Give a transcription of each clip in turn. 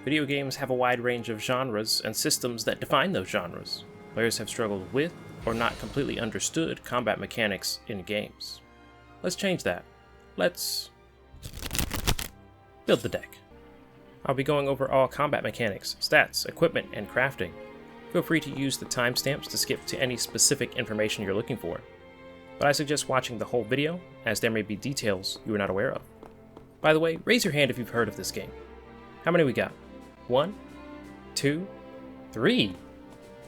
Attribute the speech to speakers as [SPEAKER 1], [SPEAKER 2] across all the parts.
[SPEAKER 1] Video games have a wide range of genres and systems that define those genres. Players have struggled with, or not completely understood, combat mechanics in games. Let's change that. Let's build the deck. I'll be going over all combat mechanics, stats, equipment, and crafting. Feel free to use the timestamps to skip to any specific information you're looking for. But I suggest watching the whole video, as there may be details you are not aware of. By the way, raise your hand if you've heard of this game. How many we got? 1, 2, 3.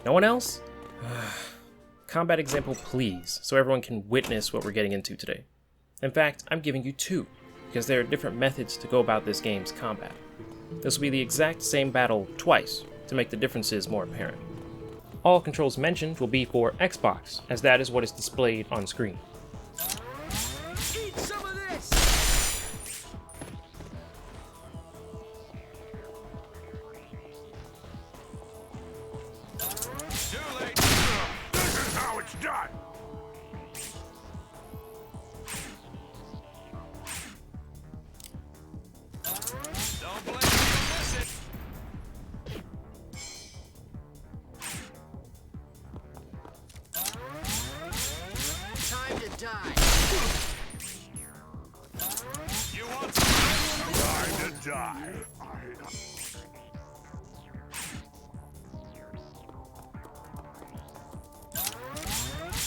[SPEAKER 1] No one else? Combat example, please, so everyone can witness what we're getting into today. In fact, I'm giving you 2, because there are different methods to go about this game's combat. This will be the exact same battle twice, to make the differences more apparent. All controls mentioned will be for Xbox, as that is what is displayed on screen.
[SPEAKER 2] Eat some of this! Too late! This is how it's done! Don't blame me for missing! Time to die! You want some time to die?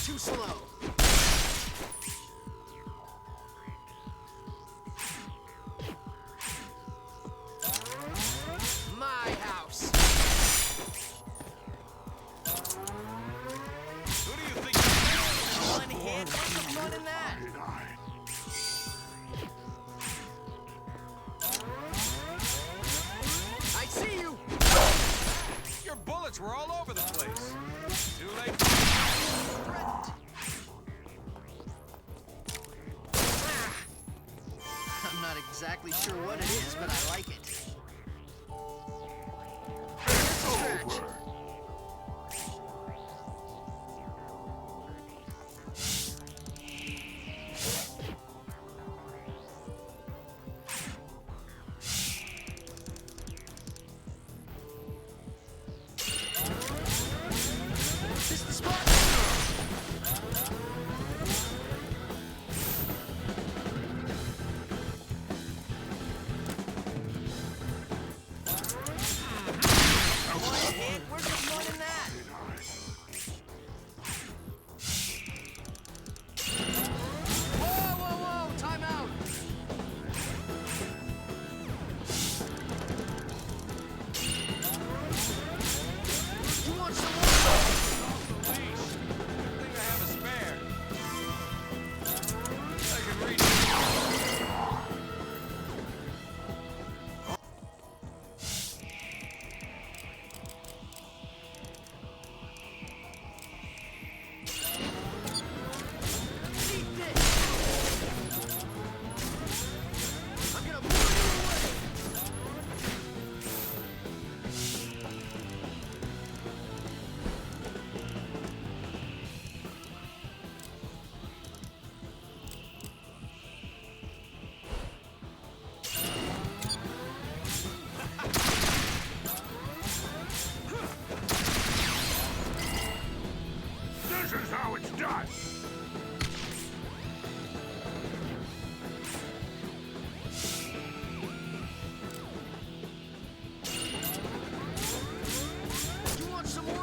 [SPEAKER 2] Too slow. My house. Who do you think you're one hit? What's the fun in that? I see you. Your bullets were all over the place. Too late. I'm not exactly sure what it is, but I like it. Stretch. This is the spot. Where's the fun in that? Whoa, time out. You want some more? Off the leash. I think I have a spare. I can reach it. This is how it's done. You want some more?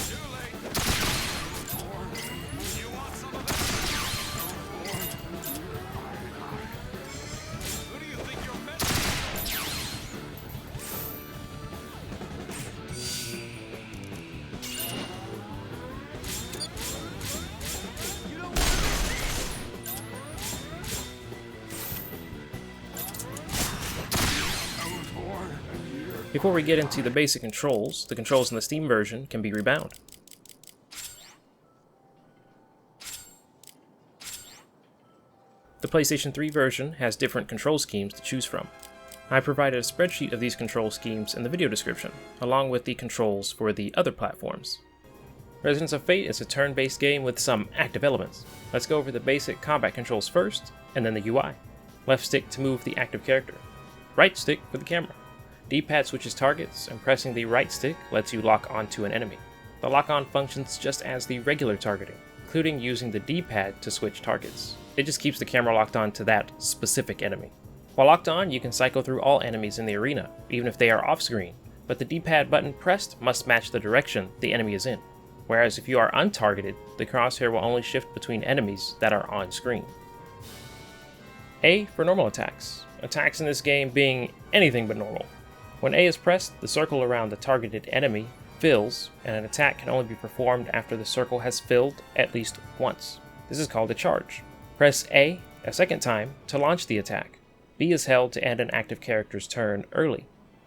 [SPEAKER 2] Too late. You want some of this? Who do you think you're meant to be? You don't want this?
[SPEAKER 1] Before we get into the basic controls, the controls in the Steam version can be rebound. The PlayStation 3 version has different control schemes to choose from. I provided a spreadsheet of these control schemes in the video description, along with the controls for the other platforms. Resonance of Fate is a turn-based game with some active elements. Let's go over the basic combat controls first, and then the UI. Left stick to move the active character. Right stick for the camera. D-pad switches targets, and pressing the right stick lets you lock onto an enemy. The lock-on functions just as the regular targeting, including using the D-pad to switch targets. It just keeps the camera locked on to that specific enemy. While locked on, you can cycle through all enemies in the arena, even if they are off-screen, but the D-pad button pressed must match the direction the enemy is in. Whereas if you are untargeted, the crosshair will only shift between enemies that are on screen. A for normal attacks. Attacks in this game being anything but normal. When A is pressed, the circle around the targeted enemy fills, and an attack can only be performed after the circle has filled at least once. This is called a charge. Press A second time to launch the attack. B is held to end an active character's turn early.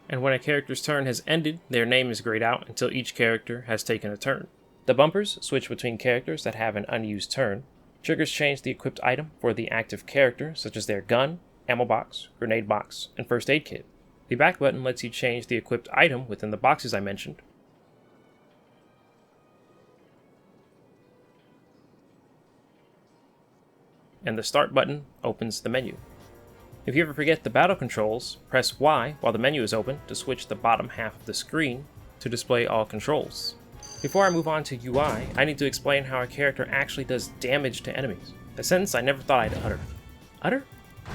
[SPEAKER 1] And when a character's turn has ended, their name is grayed out until each character has taken a turn. The bumpers switch between characters that have an unused turn. Triggers change the equipped item for the active character, such as their gun, ammo box, grenade box, and first aid kit. The back button lets you change the equipped item within the boxes I mentioned. And the start button opens the menu. If you ever forget the battle controls, press Y while the menu is open to switch the bottom half of the screen to display all controls. Before I move on to UI, I need to explain how a character actually does damage to enemies. A sentence I never thought I'd utter. Utter?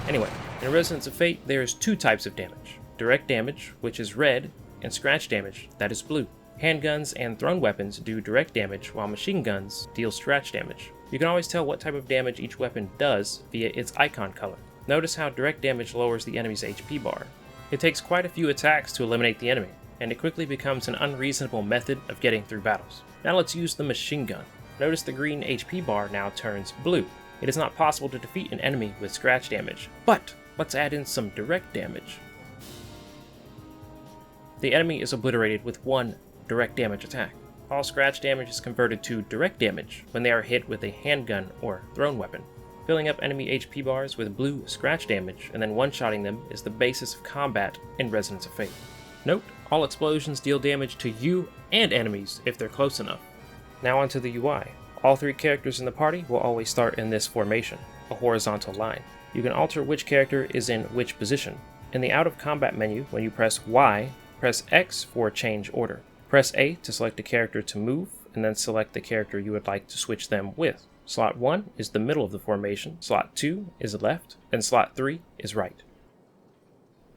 [SPEAKER 1] Anyway, in Resonance of Fate, there's two types of damage. Direct damage, which is red, and scratch damage, that is blue. Handguns and thrown weapons do direct damage, while machine guns deal scratch damage. You can always tell what type of damage each weapon does via its icon color. Notice how direct damage lowers the enemy's HP bar. It takes quite a few attacks to eliminate the enemy, and it quickly becomes an unreasonable method of getting through battles. Now let's use the machine gun. Notice the green HP bar now turns blue. It is not possible to defeat an enemy with scratch damage, but let's add in some direct damage. The enemy is obliterated with one direct damage attack. All scratch damage is converted to direct damage when they are hit with a handgun or thrown weapon. Filling up enemy HP bars with blue scratch damage and then one-shotting them is the basis of combat in Resonance of Fate. Note, all explosions deal damage to you and enemies if they're close enough. Now onto the UI. All three characters in the party will always start in this formation, a horizontal line. You can alter which character is in which position. In the out of combat menu, when you press Y, press X for change order. Press A to select a character to move, and then select the character you would like to switch them with. Slot 1 is the middle of the formation, slot 2 is left, and slot 3 is right.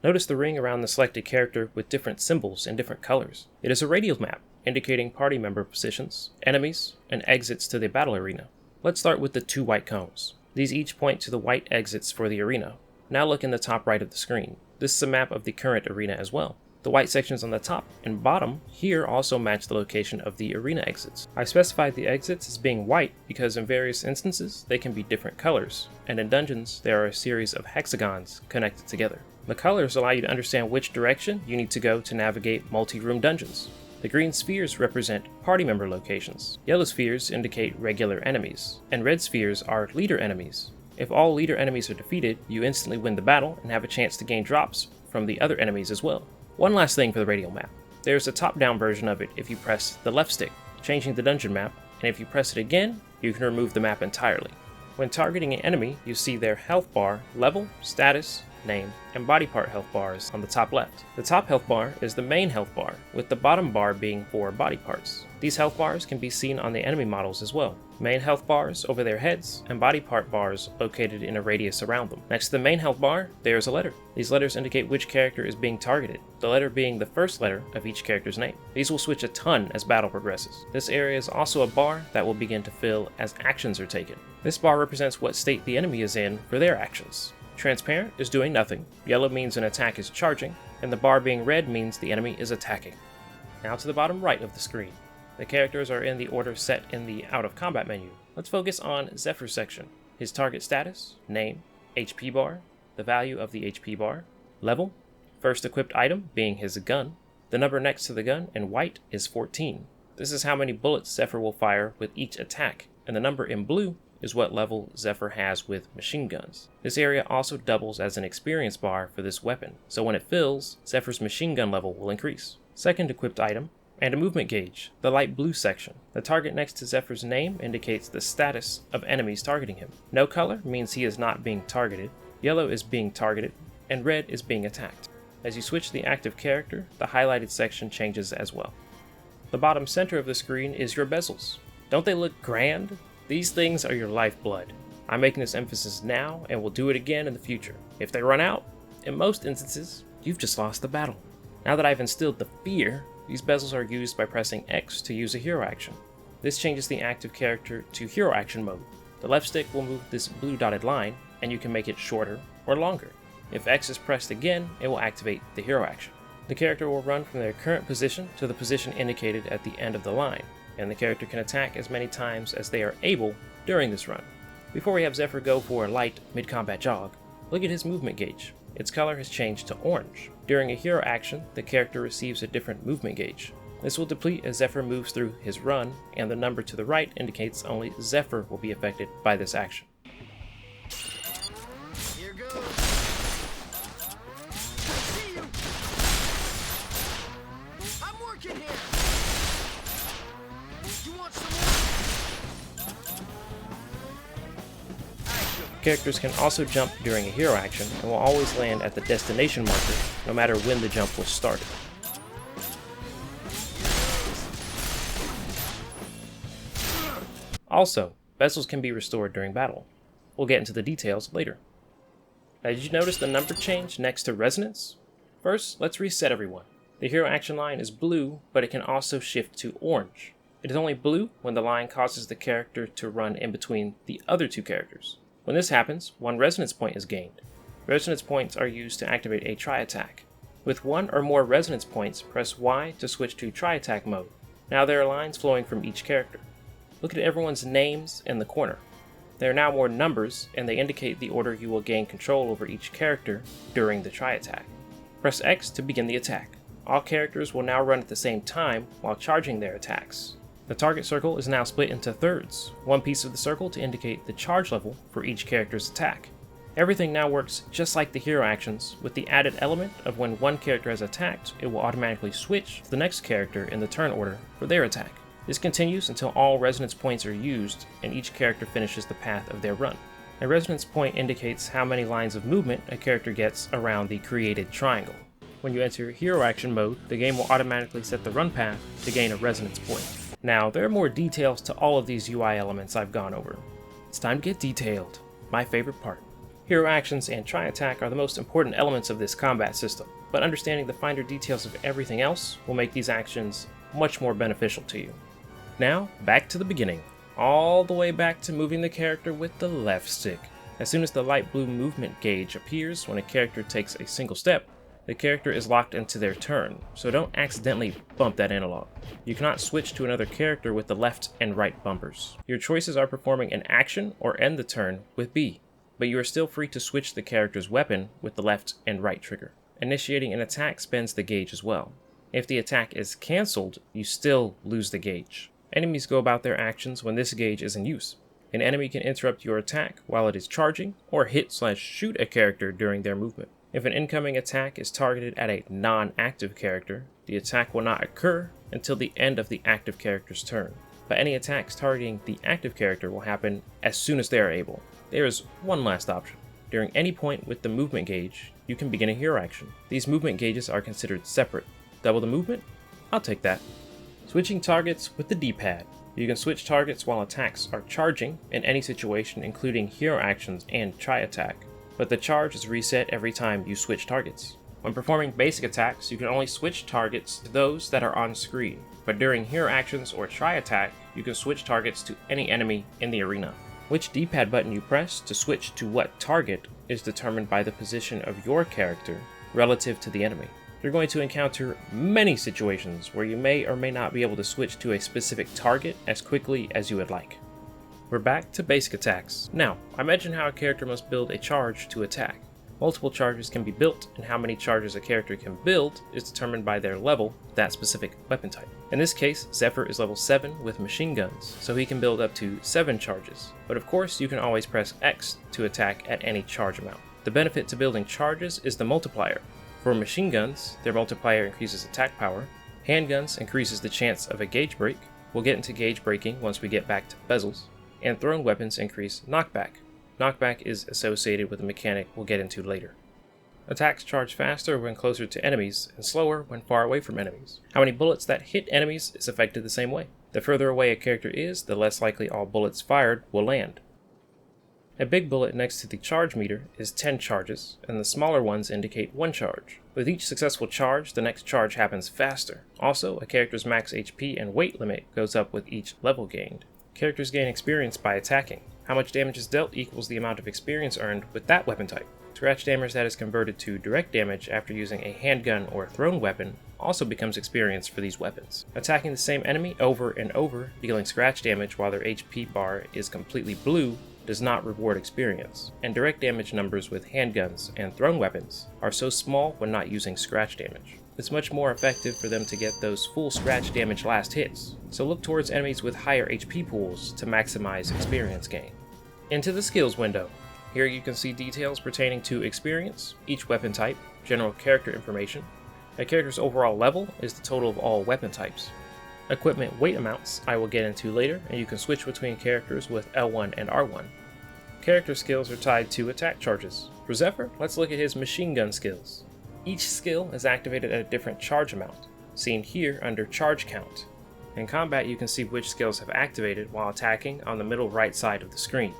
[SPEAKER 1] Notice the ring around the selected character with different symbols in different colors. It is a radial map, indicating party member positions, enemies, and exits to the battle arena. Let's start with the two white cones. These each point to the white exits for the arena. Now look in the top right of the screen. This is a map of the current arena as well. The white sections on the top and bottom here also match the location of the arena exits. I specified the exits as being white because in various instances they can be different colors, and in dungeons there are a series of hexagons connected together. The colors allow you to understand which direction you need to go to navigate multi-room dungeons. The green spheres represent party member locations, yellow spheres indicate regular enemies, and red spheres are leader enemies. If all leader enemies are defeated, you instantly win the battle and have a chance to gain drops from the other enemies as well. One last thing for the radial map. There's a top-down version of it if you press the left stick, changing the dungeon map, and if you press it again, you can remove the map entirely. When targeting an enemy, you see their health bar, level, status, name, and body part health bars on the top left. The top health bar is the main health bar, with the bottom bar being for body parts. These health bars can be seen on the enemy models as well. Main health bars over their heads, and body part bars located in a radius around them. Next to the main health bar, there is a letter. These letters indicate which character is being targeted, the letter being the first letter of each character's name. These will switch a ton as battle progresses. This area is also a bar that will begin to fill as actions are taken. This bar represents what state the enemy is in for their actions. Transparent is doing nothing, yellow means an attack is charging, and the bar being red means the enemy is attacking. Now to the bottom right of the screen. The characters are in the order set in the out of combat menu. Let's focus on Zephyr's section. His target status, name, HP bar, the value of the HP bar, level, first equipped item being his gun, the number next to the gun in white is 14. This is how many bullets Zephyr will fire with each attack, and the number in blue is what level Zephyr has with machine guns. This area also doubles as an experience bar for this weapon, so when it fills, Zephyr's machine gun level will increase. Second equipped item, and a movement gauge, the light blue section. The target next to Zephyr's name indicates the status of enemies targeting him. No color means he is not being targeted, yellow is being targeted, and red is being attacked. As you switch the active character, the highlighted section changes as well. The bottom center of the screen is your bezels. Don't they look grand? These things are your lifeblood. I'm making this emphasis now and will do it again in the future. If they run out, in most instances, you've just lost the battle. Now that I've instilled the fear, these bezels are used by pressing X to use a hero action. This changes the active character to hero action mode. The left stick will move this blue dotted line, and you can make it shorter or longer. If X is pressed again, it will activate the hero action. The character will run from their current position to the position indicated at the end of the line, and the character can attack as many times as they are able during this run. Before we have Zephyr go for a light mid-combat jog, look at his movement gauge. Its color has changed to orange. During a hero action, the character receives a different movement gauge. This will deplete as Zephyr moves through his run, and the number to the right indicates only Zephyr will be affected by this action.
[SPEAKER 2] Here goes. I see you. I'm working here. You want some more?
[SPEAKER 1] Characters can also jump during a hero action and will always land at the destination marker, no matter when the jump was started. Also, bezels can be restored during battle. We'll get into the details later. Now, did you notice the number change next to resonance? First, let's reset everyone. The hero action line is blue, but it can also shift to orange. It is only blue when the line causes the character to run in between the other two characters. When this happens, one resonance point is gained. Resonance points are used to activate a tri-attack. With one or more resonance points, press Y to switch to tri-attack mode. Now there are lines flowing from each character. Look at everyone's names in the corner. There are now more numbers, and they indicate the order you will gain control over each character during the tri-attack. Press X to begin the attack. All characters will now run at the same time while charging their attacks. The target circle is now split into thirds, one piece of the circle to indicate the charge level for each character's attack. Everything now works just like the hero actions, with the added element of when one character has attacked, it will automatically switch to the next character in the turn order for their attack. This continues until all resonance points are used and each character finishes the path of their run. A resonance point indicates how many lines of movement a character gets around the created triangle. When you enter hero action mode, the game will automatically set the run path to gain a resonance point. Now, there are more details to all of these UI elements I've gone over. It's time to get detailed. My favorite part. Hero actions and tri-attack are the most important elements of this combat system, but understanding the finer details of everything else will make these actions much more beneficial to you. Now, back to the beginning. All the way back to moving the character with the left stick. As soon as the light blue movement gauge appears when a character takes a single step, the character is locked into their turn, so don't accidentally bump that analog. You cannot switch to another character with the left and right bumpers. Your choices are performing an action or end the turn with B, but you are still free to switch the character's weapon with the left and right trigger. Initiating an attack spends the gauge as well. If the attack is cancelled, you still lose the gauge. Enemies go about their actions when this gauge is in use. An enemy can interrupt your attack while it is charging, or hit/shoot a character during their movement. If an incoming attack is targeted at a non-active character, the attack will not occur until the end of the active character's turn. But any attacks targeting the active character will happen as soon as they are able. There is one last option. During any point with the movement gauge, you can begin a hero action. These movement gauges are considered separate. Double the movement? I'll take that. Switching targets with the D-pad. You can switch targets while attacks are charging in any situation, including hero actions and tri-attack. But the charge is reset every time you switch targets. When performing basic attacks, you can only switch targets to those that are on screen, but during hero actions or tri-attack, you can switch targets to any enemy in the arena. Which D-pad button you press to switch to what target is determined by the position of your character relative to the enemy. You're going to encounter many situations where you may or may not be able to switch to a specific target as quickly as you would like. We're back to basic attacks. Now, I mentioned how a character must build a charge to attack. Multiple charges can be built, and how many charges a character can build is determined by their level, that specific weapon type. In this case, Zephyr is level 7 with machine guns, so he can build up to 7 charges. But of course, you can always press X to attack at any charge amount. The benefit to building charges is the multiplier. For machine guns, their multiplier increases attack power, Handguns increases the chance of a gauge break. We'll get into gauge breaking once we get back to bezels. And thrown weapons increase knockback. Knockback is associated with a mechanic we'll get into later. Attacks charge faster when closer to enemies and slower when far away from enemies. How many bullets that hit enemies is affected the same way. The further away a character is, the less likely all bullets fired will land. A big bullet next to the charge meter is 10 charges, and the smaller ones indicate 1 charge. With each successful charge, the next charge happens faster. Also, a character's max HP and weight limit goes up with each level gained. Characters gain experience by attacking. How much damage is dealt equals the amount of experience earned with that weapon type. Scratch damage that is converted to direct damage after using a handgun or thrown weapon also becomes experience for these weapons. Attacking the same enemy over and over, dealing scratch damage while their HP bar is completely blue, does not reward experience, and direct damage numbers with handguns and thrown weapons are so small when not using scratch damage. It's much more effective for them to get those full scratch damage last hits, so look towards enemies with higher HP pools to maximize experience gain. Into the skills window. Here you can see details pertaining to experience, each weapon type, general character information. A character's overall level is the total of all weapon types. Equipment weight amounts I will get into later, and you can switch between characters with L1 and R1. Character skills are tied to attack charges. For Zephyr, let's look at his machine gun skills. Each skill is activated at a different charge amount, seen here under charge count. In combat you can see which skills have activated while attacking on the middle right side of the screen.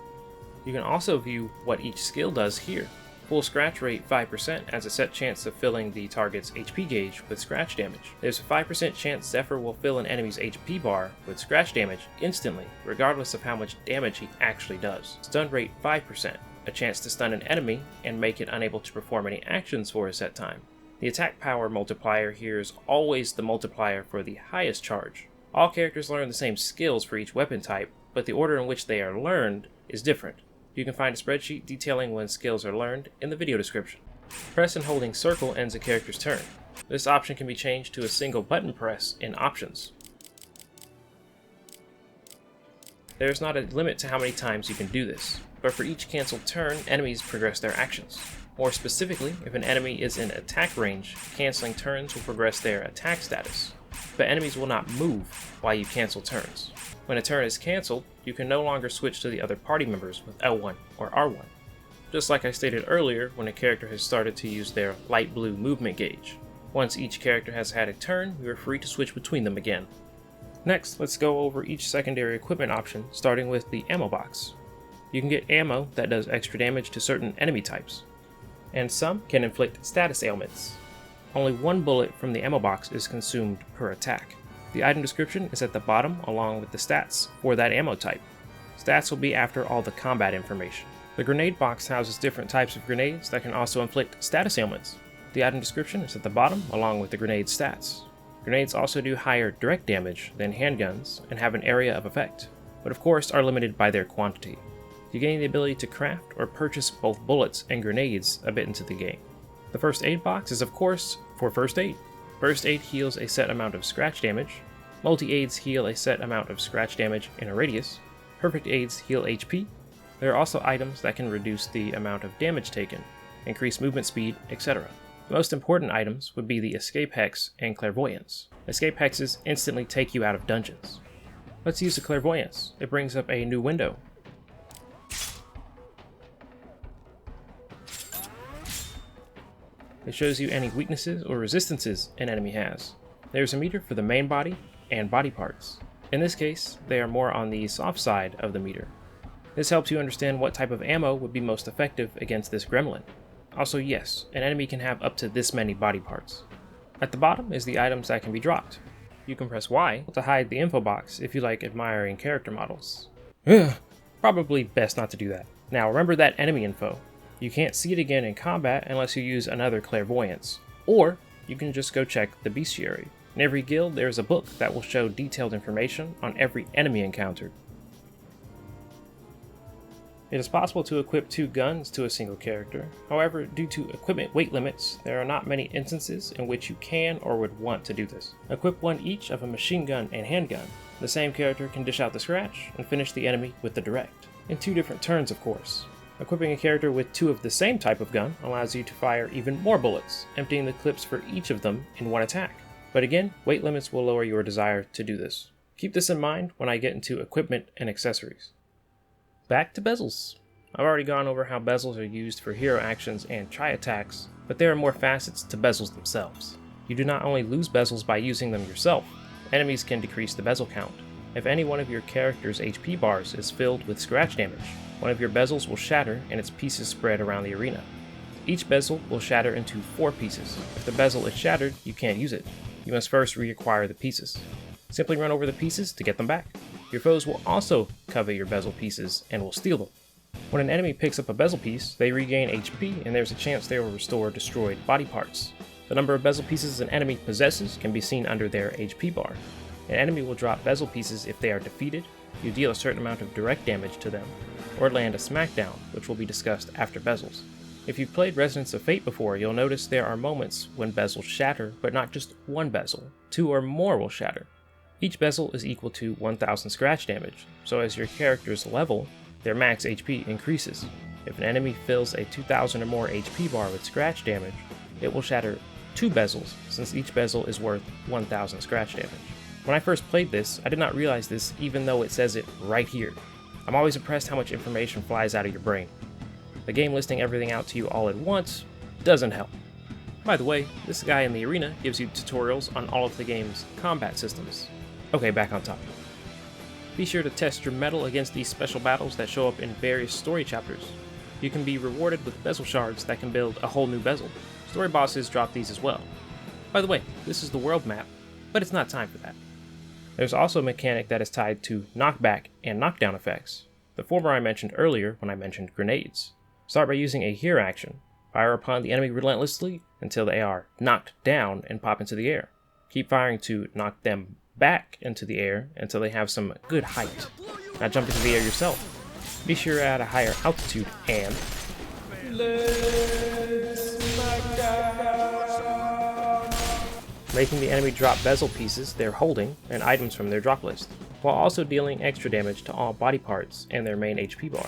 [SPEAKER 1] You can also view what each skill does here. Full scratch rate 5% has a set chance of filling the target's HP gauge with scratch damage. There's a 5% chance Zephyr will fill an enemy's HP bar with scratch damage instantly, regardless of how much damage he actually does. Stun rate 5%, a chance to stun an enemy and make it unable to perform any actions for a set time. The attack power multiplier here is always the multiplier for the highest charge. All characters learn the same skills for each weapon type, but the order in which they are learned is different. You can find a spreadsheet detailing when skills are learned in the video description. Press and holding circle ends a character's turn. This option can be changed to a single button press in options. There is not a limit to how many times you can do this, but for each cancelled turn, enemies progress their actions. More specifically, if an enemy is in attack range, cancelling turns will progress their attack status, but enemies will not move while you cancel turns. When a turn is cancelled, you can no longer switch to the other party members with L1 or R1. Just like I stated earlier when a character has started to use their light blue movement gauge. Once each character has had a turn, you are free to switch between them again. Next, let's go over each secondary equipment option, starting with the ammo box. You can get ammo that does extra damage to certain enemy types, and some can inflict status ailments. Only 1 bullet from the ammo box is consumed per attack. The item description is at the bottom along with the stats for that ammo type. Stats will be after all the combat information. The grenade box houses different types of grenades that can also inflict status ailments. The item description is at the bottom along with the grenade stats. Grenades also do higher direct damage than handguns and have an area of effect, but of course are limited by their quantity. You gain the ability to craft or purchase both bullets and grenades a bit into the game. The first aid box is of course for first aid. First aid heals a set amount of scratch damage. Multi-aids heal a set amount of scratch damage in a radius. Perfect aids heal HP. There are also items that can reduce the amount of damage taken, increase movement speed, etc. The most important items would be the escape hex and clairvoyance. Escape hexes instantly take you out of dungeons. Let's use the clairvoyance. It brings up a new window. It shows you any weaknesses or resistances an enemy has. There's a meter for the main body and body parts. In this case, they are more on the soft side of the meter. This helps you understand what type of ammo would be most effective against this gremlin. Also yes, an enemy can have up to this many body parts. At the bottom is the items that can be dropped. You can press Y to hide the info box if you like admiring character models. Probably best not to do that. Now remember that enemy info. You can't see it again in combat unless you use another clairvoyance, or you can just go check the Bestiary. In every guild there is a book that will show detailed information on every enemy encountered. It is possible to equip 2 guns to a single character. However, due to equipment weight limits, there are not many instances in which you can or would want to do this. Equip 1 each of a machine gun and handgun. The same character can dish out the scratch and finish the enemy with the direct. In 2 different turns, of course. Equipping a character with 2 of the same type of gun allows you to fire even more bullets, emptying the clips for each of them in one attack. But again, weight limits will lower your desire to do this. Keep this in mind when I get into equipment and accessories. Back to bezels. I've already gone over how bezels are used for hero actions and tri-attacks, but there are more facets to bezels themselves. You do not only lose bezels by using them yourself, enemies can decrease the bezel count. If any one of your character's HP bars is filled with scratch damage, one of your bezels will shatter and its pieces spread around the arena. Each bezel will shatter into 4 pieces. If the bezel is shattered, you can't use it. You must first reacquire the pieces. Simply run over the pieces to get them back. Your foes will also covet your bezel pieces and will steal them. When an enemy picks up a bezel piece, they regain HP and there's a chance they will restore destroyed body parts. The number of bezel pieces an enemy possesses can be seen under their HP bar. An enemy will drop bezel pieces if they are defeated, you deal a certain amount of direct damage to them, or land a Smackdown, which will be discussed after bezels. If you've played Resonance of Fate before, you'll notice there are moments when bezels shatter, but not just one bezel. 2 or more will shatter. Each bezel is equal to 1000 scratch damage, so as your character's level, their max HP increases. If an enemy fills a 2000 or more HP bar with scratch damage, it will shatter 2 bezels, since each bezel is worth 1000 scratch damage. When I first played this, I did not realize this even though it says it right here. I'm always impressed how much information flies out of your brain. The game listing everything out to you all at once doesn't help. By the way, this guy in the arena gives you tutorials on all of the game's combat systems. Okay, back on topic. Be sure to test your mettle against these special battles that show up in various story chapters. You can be rewarded with bezel shards that can build a whole new bezel. Story bosses drop these as well. By the way, this is the world map, but it's not time for that. There's also a mechanic that is tied to knockback and knockdown effects. The former I mentioned earlier when I mentioned grenades. Start by using a here action. Fire upon the enemy relentlessly until they are knocked down and pop into the air. Keep firing to knock them back into the air until they have some good height. Now jump into the air yourself. Be sure you're at a higher altitude and making the enemy drop bezel pieces they're holding and items from their drop list, while also dealing extra damage to all body parts and their main HP bar.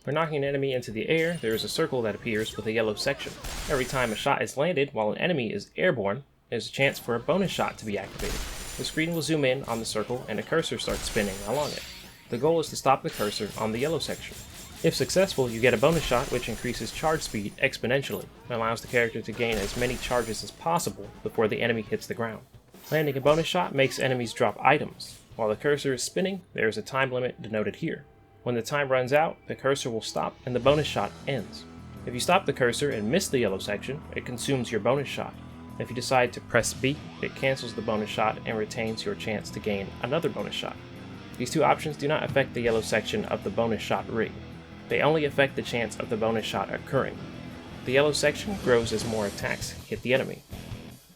[SPEAKER 1] When knocking an enemy into the air, there is a circle that appears with a yellow section. Every time a shot is landed while an enemy is airborne, there's a chance for a bonus shot to be activated. The screen will zoom in on the circle and a cursor starts spinning along it. The goal is to stop the cursor on the yellow section. If successful, you get a bonus shot which increases charge speed exponentially and allows the character to gain as many charges as possible before the enemy hits the ground. Landing a bonus shot makes enemies drop items. While the cursor is spinning, there is a time limit denoted here. When the time runs out, the cursor will stop and the bonus shot ends. If you stop the cursor and miss the yellow section, it consumes your bonus shot. If you decide to press B, it cancels the bonus shot and retains your chance to gain another bonus shot. These two options do not affect the yellow section of the bonus shot ring. They only affect the chance of the bonus shot occurring. The yellow section grows as more attacks hit the enemy.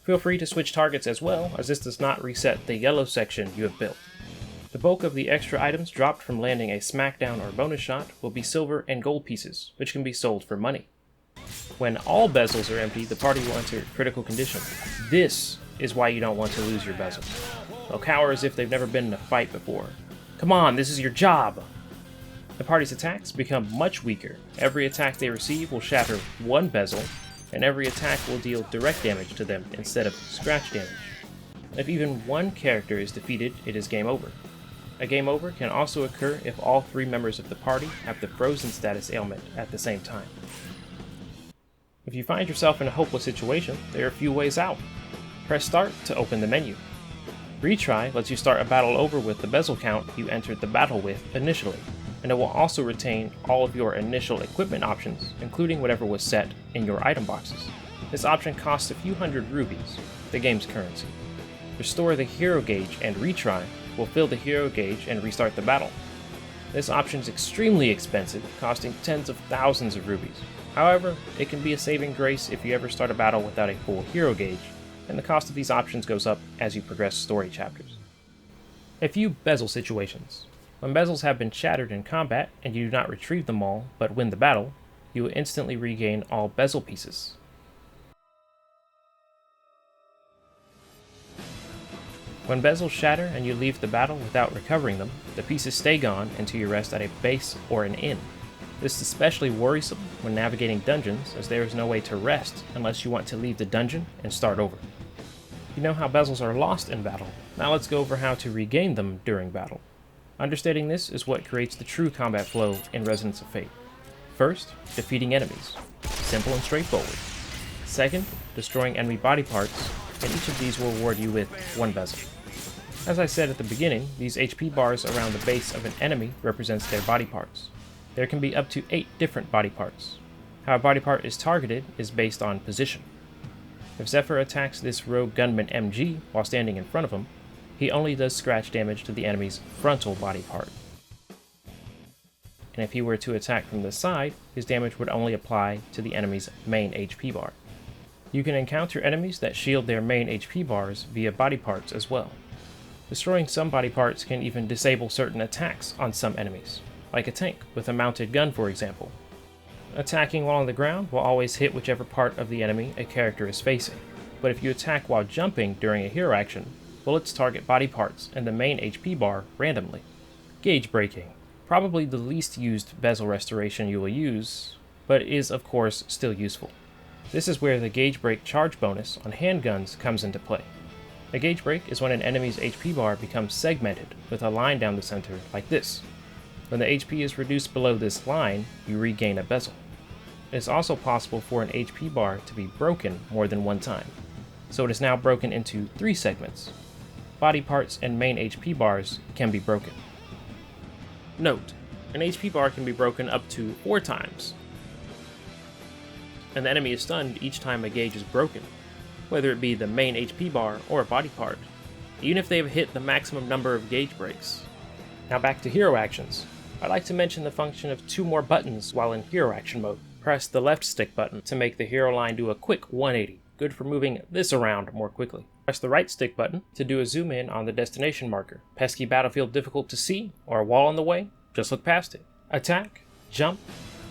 [SPEAKER 1] Feel free to switch targets as well, as this does not reset the yellow section you have built. The bulk of the extra items dropped from landing a Smackdown or bonus shot will be silver and gold pieces, which can be sold for money. When all bezels are empty, the party will enter critical condition. This is why you don't want to lose your bezels. They'll cower as if they've never been in a fight before. Come on, this is your job! The party's attacks become much weaker. Every attack they receive will shatter 1 bezel, and every attack will deal direct damage to them instead of scratch damage. If even one character is defeated, it is game over. A game over can also occur if all 3 members of the party have the frozen status ailment at the same time. If you find yourself in a hopeless situation, there are a few ways out. Press start to open the menu. Retry lets you start a battle over with the bezel count you entered the battle with initially, and it will also retain all of your initial equipment options, including whatever was set in your item boxes. This option costs a few hundred rubies, the game's currency. Restore the hero gauge and retry will fill the hero gauge and restart the battle. This option is extremely expensive, costing tens of thousands of rubies. However, it can be a saving grace if you ever start a battle without a full hero gauge, and the cost of these options goes up as you progress story chapters. A few bezel situations. When bezels have been shattered in combat and you do not retrieve them all but win the battle, you will instantly regain all bezel pieces. When bezels shatter and you leave the battle without recovering them, the pieces stay gone until you rest at a base or an inn. This is especially worrisome when navigating dungeons, as there is no way to rest unless you want to leave the dungeon and start over. You know how bezels are lost in battle. Now let's go over how to regain them during battle. Understanding this is what creates the true combat flow in Resonance of Fate. First, defeating enemies. Simple and straightforward. Second, destroying enemy body parts, and each of these will reward you with 1 bezel. As I said at the beginning, these HP bars around the base of an enemy represents their body parts. There can be up to 8 different body parts. How a body part is targeted is based on position. If Zephyr attacks this rogue gunman MG while standing in front of him, he only does scratch damage to the enemy's frontal body part. And if he were to attack from the side, his damage would only apply to the enemy's main HP bar. You can encounter enemies that shield their main HP bars via body parts as well. Destroying some body parts can even disable certain attacks on some enemies, like a tank with a mounted gun for example. Attacking while on the ground will always hit whichever part of the enemy a character is facing, but if you attack while jumping during a hero action, bullets target body parts and the main HP bar randomly. Gauge breaking. Probably the least used bezel restoration you will use, but is of course still useful. This is where the gauge break charge bonus on handguns comes into play. A gauge break is when an enemy's HP bar becomes segmented with a line down the center like this. When the HP is reduced below this line, you regain a bezel. It is also possible for an HP bar to be broken more than one time, so it is now broken into 3 segments. Body parts and main HP bars can be broken. Note, an HP bar can be broken up to 4 times, and the enemy is stunned each time a gauge is broken, whether it be the main HP bar or a body part, even if they have hit the maximum number of gauge breaks. Now back to hero actions. I'd like to mention the function of 2 more buttons while in hero action mode. Press the left stick button to make the hero line do a quick 180, good for moving this around more quickly. Press the right stick button to do a zoom in on the destination marker. Pesky battlefield difficult to see, or a wall in the way? Just look past it. Attack, jump,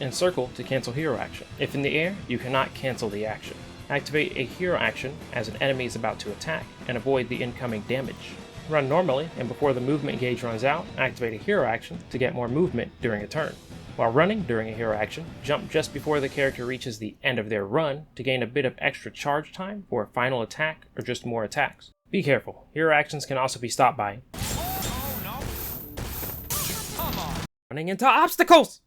[SPEAKER 1] and circle to cancel hero action. If in the air, you cannot cancel the action. Activate a hero action as an enemy is about to attack, and avoid the incoming damage. Run normally, and before the movement gauge runs out, activate a hero action to get more movement during a turn. While running during a hero action, jump just before the character reaches the end of their run to gain a bit of extra charge time for a final attack or just more attacks. Be careful, hero actions can also be stopped by running into obstacles!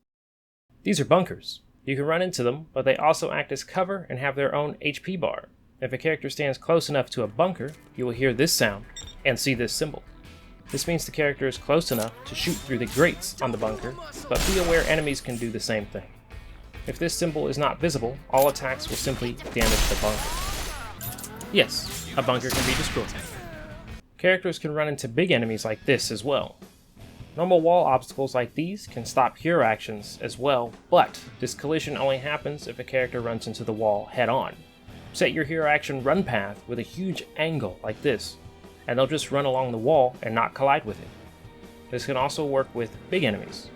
[SPEAKER 1] These are bunkers. You can run into them, but they also act as cover and have their own HP bar. If a character stands close enough to a bunker, you will hear this sound and see this symbol. This means the character is close enough to shoot through the grates on the bunker, but be aware enemies can do the same thing. If this symbol is not visible, all attacks will simply damage the bunker. Yes, a bunker can be destroyed. Characters can run into big enemies like this as well. Normal wall obstacles like these can stop hero actions as well, but this collision only happens if a character runs into the wall head on. Set your hero action run path with a huge angle like this, and they'll just run along the wall and not collide with it. This can also work with big enemies.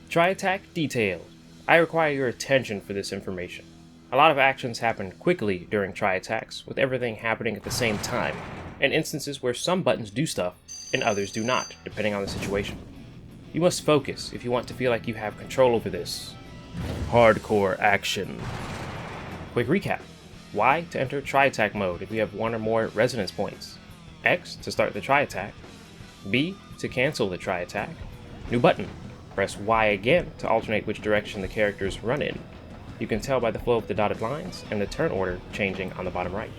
[SPEAKER 1] Tri-attack details. I require your attention for this information. A lot of actions happen quickly during tri-attacks, with everything happening at the same time, and instances where some buttons do stuff and others do not, depending on the situation. You must focus if you want to feel like you have control over this. Hardcore action. Quick recap. Y to enter tri-attack mode if you have 1 or more resonance points. X to start the tri-attack. B to cancel the tri-attack. New button. Press Y again to alternate which direction the characters run in. You can tell by the flow of the dotted lines and the turn order changing on the bottom right.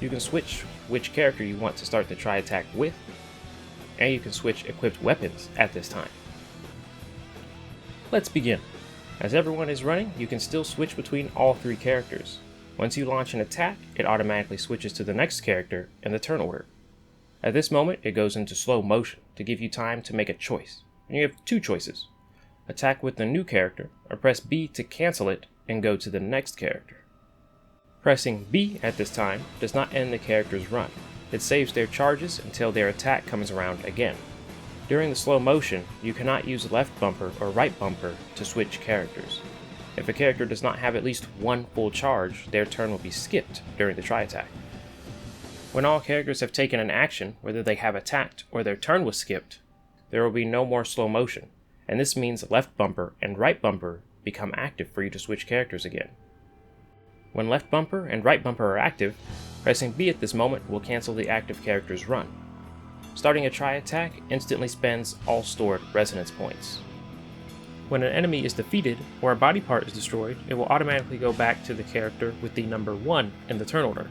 [SPEAKER 1] You can switch which character you want to start the tri-attack with, and you can switch equipped weapons at this time. Let's begin. As everyone is running, you can still switch between all 3 characters. Once you launch an attack, it automatically switches to the next character in the turn order. At this moment, it goes into slow motion to give you time to make a choice, and you have 2 choices. Attack with the new character, or press B to cancel it and go to the next character. Pressing B at this time does not end the character's run. It saves their charges until their attack comes around again. During the slow motion, you cannot use left bumper or right bumper to switch characters. If a character does not have at least 1 full charge, their turn will be skipped during the tri-attack. When all characters have taken an action, whether they have attacked or their turn was skipped, there will be no more slow motion, and this means left bumper and right bumper become active for you to switch characters again. When left bumper and right bumper are active, pressing B at this moment will cancel the active character's run. Starting a tri-attack instantly spends all stored resonance points. When an enemy is defeated or a body part is destroyed, it will automatically go back to the character with the number 1 in the turn order.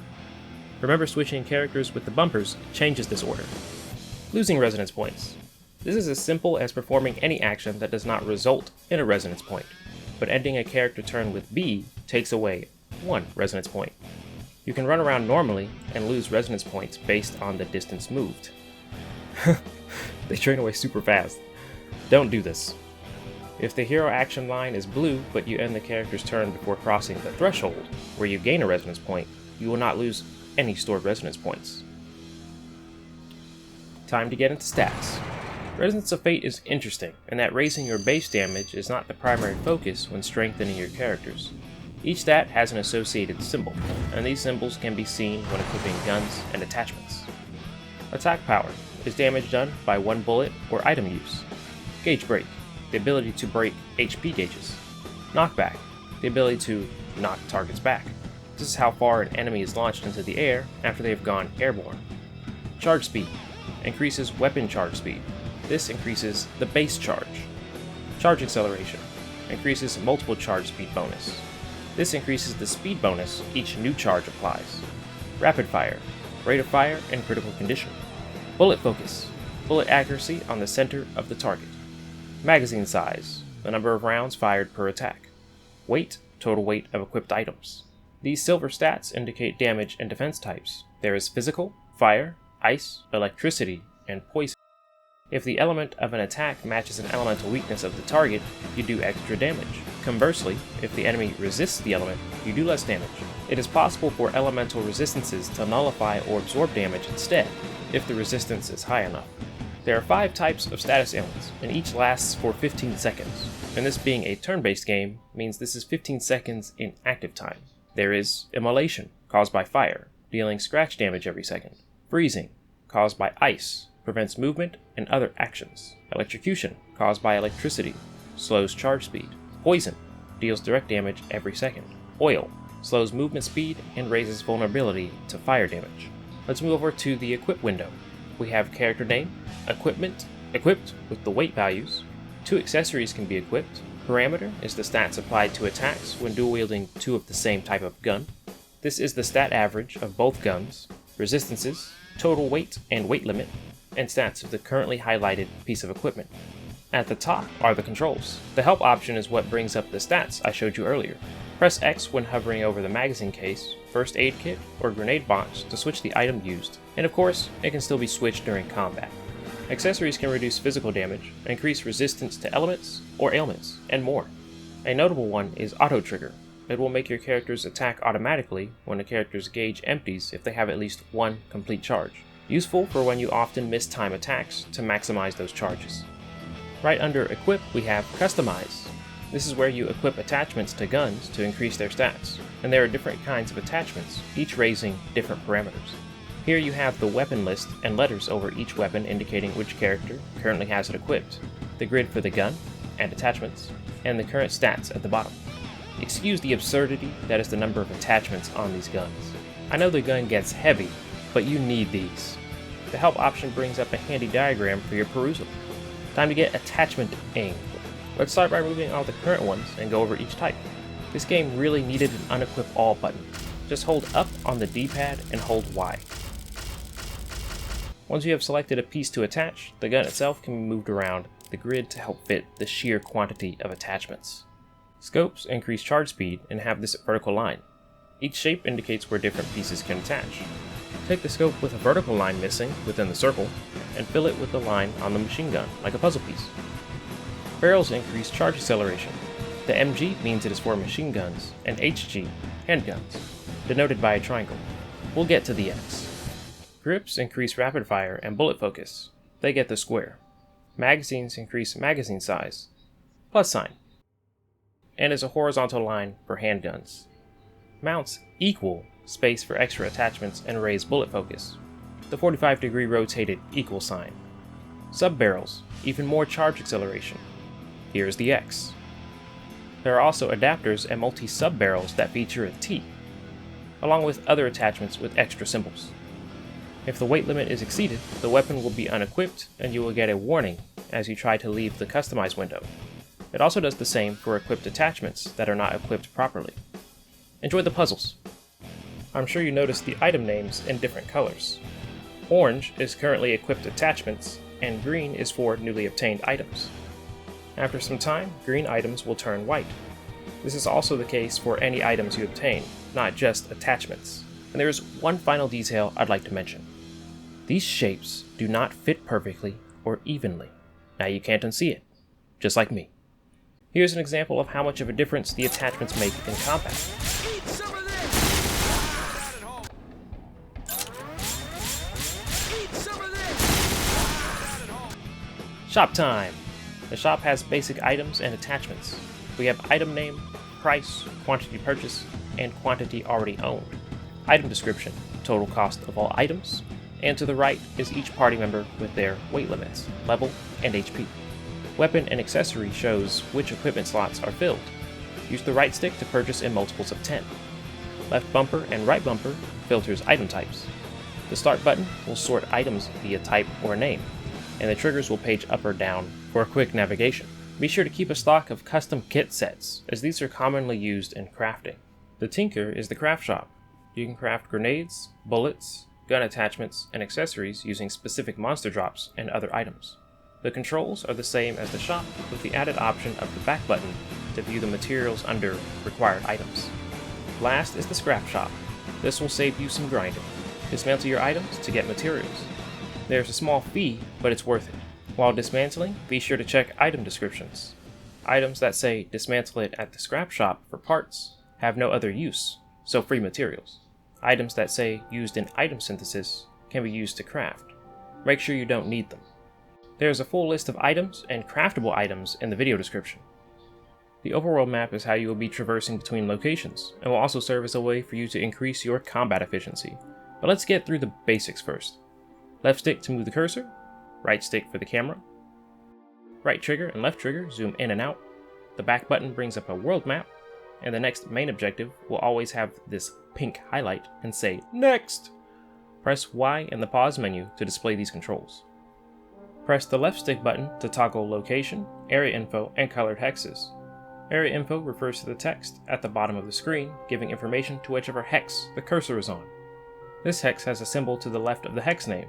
[SPEAKER 1] Remember, switching characters with the bumpers changes this order. Losing resonance points. This is as simple as performing any action that does not result in a resonance point, but ending a character turn with B takes away 1 resonance point. You can run around normally and lose resonance points based on the distance moved. They drain away super fast. Don't do this. If the hero action line is blue, but you end the character's turn before crossing the threshold, where you gain a resonance point, you will not lose any stored resonance points. Time to get into stats. Resonance of Fate is interesting, in that raising your base damage is not the primary focus when strengthening your characters. Each stat has an associated symbol, and these symbols can be seen when equipping guns and attachments. Attack power is damage done by 1 bullet or item use. Gauge break, the ability to break HP gauges. Knockback, the ability to knock targets back. This is how far an enemy is launched into the air after they have gone airborne. Charge speed increases weapon charge speed. This increases the base charge. Charge acceleration increases multiple charge speed bonus. This increases the speed bonus each new charge applies. Rapid fire, rate of fire and critical condition. Bullet focus, bullet accuracy on the center of the target. Magazine size, the number of rounds fired per attack. Weight, total weight of equipped items. These silver stats indicate damage and defense types. There is physical, fire, ice, electricity, and poison. If the element of an attack matches an elemental weakness of the target, you do extra damage. Conversely, if the enemy resists the element, you do less damage. It is possible for elemental resistances to nullify or absorb damage instead, if the resistance is high enough. There are 5 types of status ailments, and each lasts for 15 seconds. And this being a turn-based game means this is 15 seconds in active time. There is immolation, caused by fire, dealing scratch damage every second. Freezing, caused by ice, prevents movement and other actions. Electrocution, caused by electricity, slows charge speed. Poison, deals direct damage every second. Oil, slows movement speed and raises vulnerability to fire damage. Let's move over to the equip window. We have character name, equipment, equipped with the weight values. 2 accessories can be equipped. Parameter is the stats applied to attacks when dual wielding 2 of the same type of gun. This is the stat average of both guns, resistances, total weight and weight limit, and stats of the currently highlighted piece of equipment. At the top are the controls. The help option is what brings up the stats I showed you earlier. Press X when hovering over the magazine case, first aid kit, or grenade box to switch the item used, and of course, it can still be switched during combat. Accessories can reduce physical damage, increase resistance to elements or ailments, and more. A notable one is Auto Trigger. It will make your characters attack automatically when a character's gauge empties if they have at least 1 complete charge. Useful for when you often miss time attacks to maximize those charges. Right under Equip, we have Customize. This is where you equip attachments to guns to increase their stats, and there are different kinds of attachments, each raising different parameters. Here you have the weapon list and letters over each weapon indicating which character currently has it equipped, the grid for the gun and attachments, and the current stats at the bottom. Excuse the absurdity that is the number of attachments on these guns. I know the gun gets heavy, but you need these. The help option brings up a handy diagram for your perusal. Time to get attachment aimed. Let's start by removing all the current ones and go over each type. This game really needed an unequip all button. Just hold up on the D-pad and hold Y. Once you have selected a piece to attach, the gun itself can be moved around the grid to help fit the sheer quantity of attachments. Scopes increase charge speed and have this vertical line. Each shape indicates where different pieces can attach. Take the scope with a vertical line missing within the circle and fill it with the line on the machine gun, like a puzzle piece. Barrels increase charge acceleration. The MG means it is for machine guns, and HG, handguns, denoted by a triangle. We'll get to the X. Grips increase rapid fire and bullet focus. They get the square. Magazines increase magazine size, plus sign, and is a horizontal line for handguns. Mounts equal space for extra attachments and raise bullet focus. The 45-degree rotated equal sign. Sub-barrels, even more charge acceleration. Here's the X. There are also adapters and multi-sub-barrels that feature a T. along with other attachments with extra symbols. If the weight limit is exceeded, the weapon will be unequipped and you will get a warning as you try to leave the customize window. It also does the same for equipped attachments that are not equipped properly. Enjoy the puzzles! I'm sure you noticed the item names in different colors. Orange is currently equipped attachments, and green is for newly obtained items. After some time, green items will turn white. This is also the case for any items you obtain, not just attachments. And there is one final detail I'd like to mention. These shapes do not fit perfectly or evenly. Now you can't unsee it, just like me. Here's an example of how much of a difference the attachments make in combat. Shop time! The shop has basic items and attachments. We have item name, price, quantity purchased, and quantity already owned. Item description, total cost of all items, and to the right is each party member with their weight limits, level, and HP. Weapon and accessory shows which equipment slots are filled. Use the right stick to purchase in multiples of 10. Left bumper and right bumper filters item types. The start button will sort items via type or name, and the triggers will page up or down for quick navigation. Be sure to keep a stock of custom kit sets, as these are commonly used in crafting. The Tinker is the craft shop. You can craft grenades, bullets, gun attachments, and accessories using specific monster drops and other items. The controls are the same as the shop, with the added option of the back button to view the materials under required items. Last is the scrap shop. This will save you some grinding. Dismantle your items to get materials. There's a small fee, but it's worth it. While dismantling, be sure to check item descriptions. Items that say dismantle it at the scrap shop for parts have no other use, so free materials. Items that say used in item synthesis can be used to craft. Make sure you don't need them. There's a full list of items and craftable items in the video description. The Overworld map is how you will be traversing between locations, and will also serve as a way for you to increase your combat efficiency. But let's get through the basics first. Left stick to move the cursor, right stick for the camera. Right trigger and left trigger zoom in and out. The back button brings up a world map, and the next main objective will always have this pink highlight and say NEXT! Press Y in the pause menu to display these controls. Press the left stick button to toggle location, area info, and colored hexes. Area info refers to the text at the bottom of the screen, giving information to whichever hex the cursor is on. This hex has a symbol to the left of the hex name.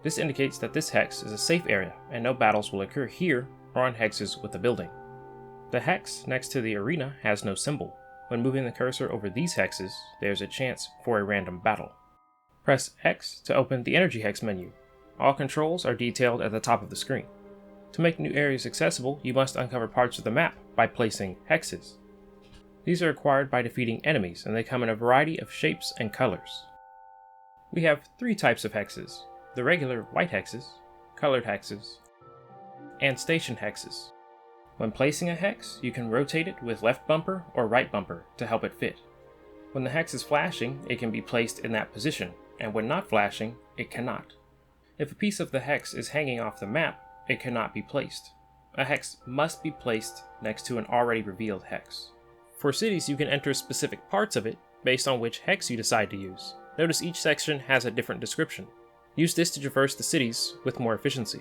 [SPEAKER 1] This indicates that this hex is a safe area and no battles will occur here or on hexes with the building. The hex next to the arena has no symbol. When moving the cursor over these hexes, there's a chance for a random battle. Press X to open the energy hex menu. All controls are detailed at the top of the screen. To make new areas accessible, you must uncover parts of the map by placing hexes. These are acquired by defeating enemies, and they come in a variety of shapes and colors. We have 3 types of hexes: the regular white hexes, colored hexes, and station hexes. When placing a hex, you can rotate it with left bumper or right bumper to help it fit. When the hex is flashing, it can be placed in that position, and when not flashing, it cannot. If a piece of the hex is hanging off the map, it cannot be placed. A hex must be placed next to an already revealed hex. For cities, you can enter specific parts of it based on which hex you decide to use. Notice each section has a different description. Use this to traverse the cities with more efficiency.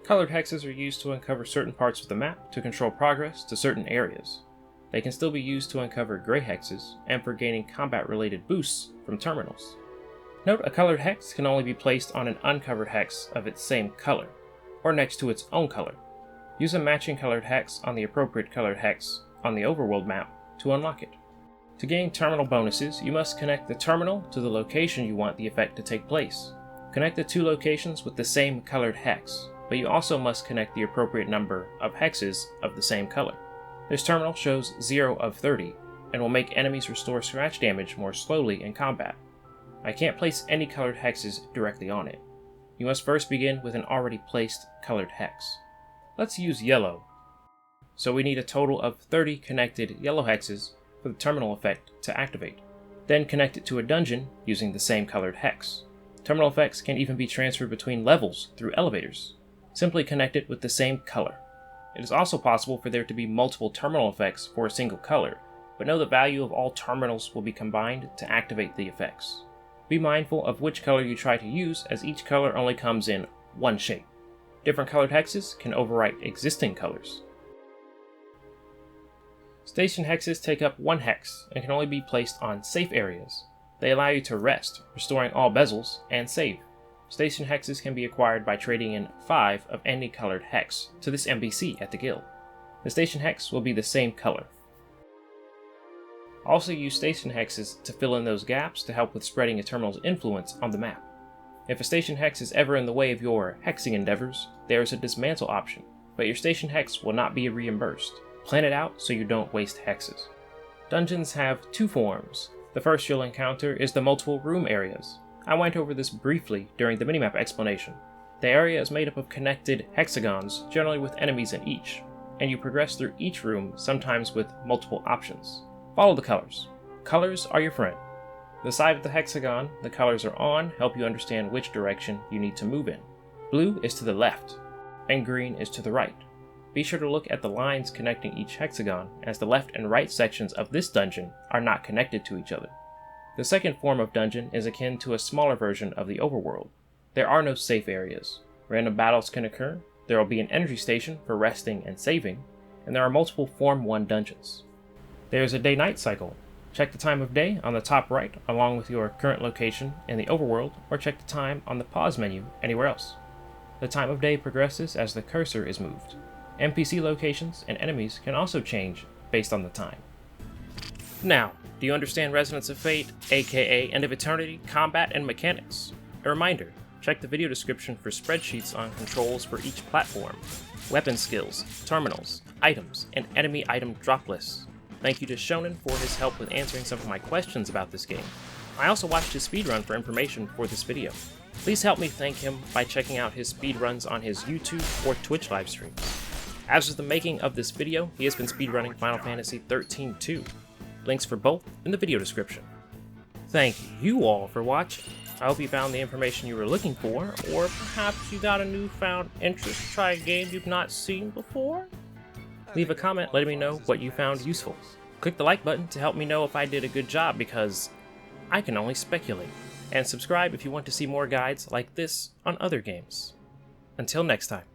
[SPEAKER 1] Colored hexes are used to uncover certain parts of the map to control progress to certain areas. They can still be used to uncover gray hexes and for gaining combat-related boosts from terminals. Note a colored hex can only be placed on an uncovered hex of its same color, or next to its own color. Use a matching colored hex on the appropriate colored hex on the Overworld map to unlock it. To gain terminal bonuses, you must connect the terminal to the location you want the effect to take place. Connect the 2 locations with the same colored hex, but you also must connect the appropriate number of hexes of the same color. This terminal shows 0 of 30, and will make enemies restore scratch damage more slowly in combat. I can't place any colored hexes directly on it. You must first begin with an already placed colored hex. Let's use yellow. So we need a total of 30 connected yellow hexes for the terminal effect to activate. Then connect it to a dungeon using the same colored hex. Terminal effects can even be transferred between levels through elevators. Simply connect it with the same color. It is also possible for there to be multiple terminal effects for a single color, but know the value of all terminals will be combined to activate the effects. Be mindful of which color you try to use, as each color only comes in one shape. Different colored hexes can overwrite existing colors. Station hexes take up one hex and can only be placed on safe areas. They allow you to rest, restoring all bezels, and save. Station hexes can be acquired by trading in 5 of any colored hex to this NPC at the guild. The station hex will be the same color. Also use station hexes to fill in those gaps to help with spreading a terminal's influence on the map. If a station hex is ever in the way of your hexing endeavors, there is a dismantle option, but your station hex will not be reimbursed. Plan it out so you don't waste hexes. Dungeons have 2 forms. The first you'll encounter is the multiple room areas. I went over this briefly during the minimap explanation. The area is made up of connected hexagons, generally with enemies in each, and you progress through each room, sometimes with multiple options. Follow the colors. Colors are your friend. The side of the hexagon the colors are on help you understand which direction you need to move in. Blue is to the left, and green is to the right. Be sure to look at the lines connecting each hexagon, as the left and right sections of this dungeon are not connected to each other. The second form of dungeon is akin to a smaller version of the Overworld. There are no safe areas. Random battles can occur, there will be an energy station for resting and saving, and there are multiple Form 1 dungeons. There is a day-night cycle. Check the time of day on the top right along with your current location in the Overworld, or check the time on the pause menu anywhere else. The time of day progresses as the cursor is moved. NPC locations and enemies can also change based on the time. Now, do you understand Resonance of Fate, aka End of Eternity, combat, and mechanics? A reminder, check the video description for spreadsheets on controls for each platform, weapon skills, terminals, items, and enemy item drop lists. Thank you to xShonnen for his help with answering some of my questions about this game. I also watched his speedrun for information for this video. Please help me thank him by checking out his speedruns on his YouTube or Twitch live streams. As with the making of this video, he has been speedrunning Final Fantasy XIII too. Links for both in the video description. Thank you all for watching. I hope you found the information you were looking for, or perhaps you got a newfound interest to try a game you've not seen before? Leave a comment letting me know what you found useful. Click the like button to help me know if I did a good job, because I can only speculate. And subscribe if you want to see more guides like this on other games. Until next time.